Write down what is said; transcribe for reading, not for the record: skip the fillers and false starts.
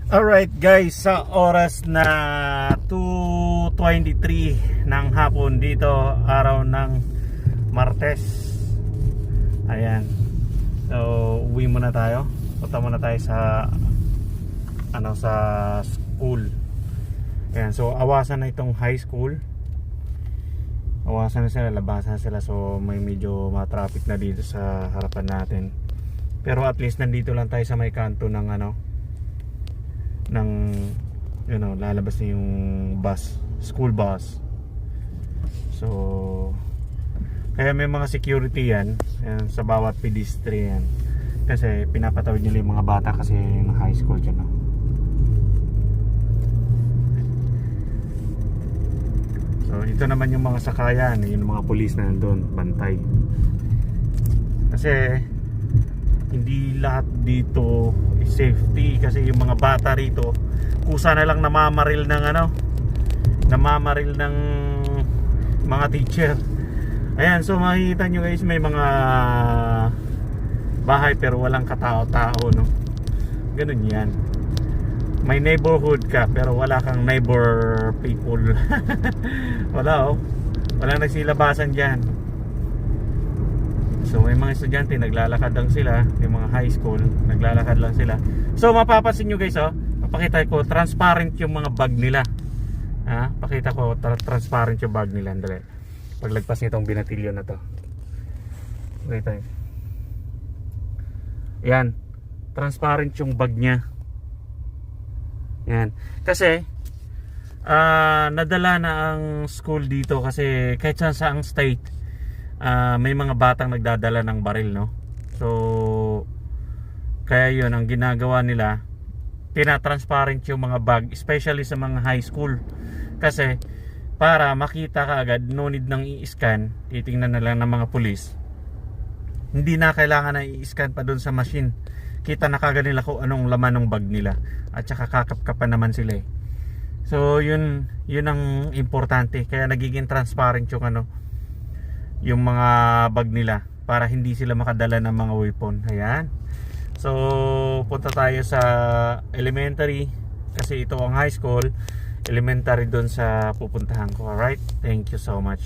Alright guys, sa oras na 2:23 ng hapon dito, araw ng Martes. Ayan. So, uwi muna tayo. Punta muna tayo sa sa school. Ayan, so awasan na itong high school. Awasan na sila, labasan na sila. So, may medyo ma-traffic na dito sa harapan natin. Pero at least nandito lang tayo sa may kanto ng lalabas na yung bus, school bus. So kaya may mga security yan sa bawat pedestrian kasi pinapatawid nila yung mga bata kasi yung high school dyan, no? So ito naman yung mga sakayan, yung mga police na nandun, bantay. Kasi hindi lahat dito is safety kasi yung mga bata rito kusa na lang namamaril ng mga teacher. Ayan, so makikita nyo guys, may mga bahay pero walang katao-tao, no? Ganun yan. May neighborhood ka pero wala kang neighbor people. Wala nagsilabasan dyan. So may mga estudyante naglalakad lang sila, yung mga high school naglalakad lang sila. So mapapansin nyo guys, papakita ko transparent yung mga bag nila. Pakita ko transparent yung bag nila. Andali. Paglagpas nitong binatilyo na to. Pakita. Yan. Transparent yung bag niya. Yan. Kasi nadala na ang school dito kasi kahit saan sa ang state may mga batang nagdadala ng baril, no? So kaya yun ang ginagawa nila, tinatransparent yung mga bag, especially sa mga high school, kasi para makita ka agad, no need nang i-scan, titingnan na lang ng mga pulis, hindi na kailangan na i-scan pa doon sa machine, kita na kagad nila kung anong laman ng bag nila at saka kakapkapan naman sila. So yun ang importante, kaya nagiging transparent yung mga bag nila para hindi sila makadala ng mga weapon. Ayan. So punta tayo sa elementary kasi ito ang high school. Elementary doon sa pupuntahan ko. Alright, thank you so much.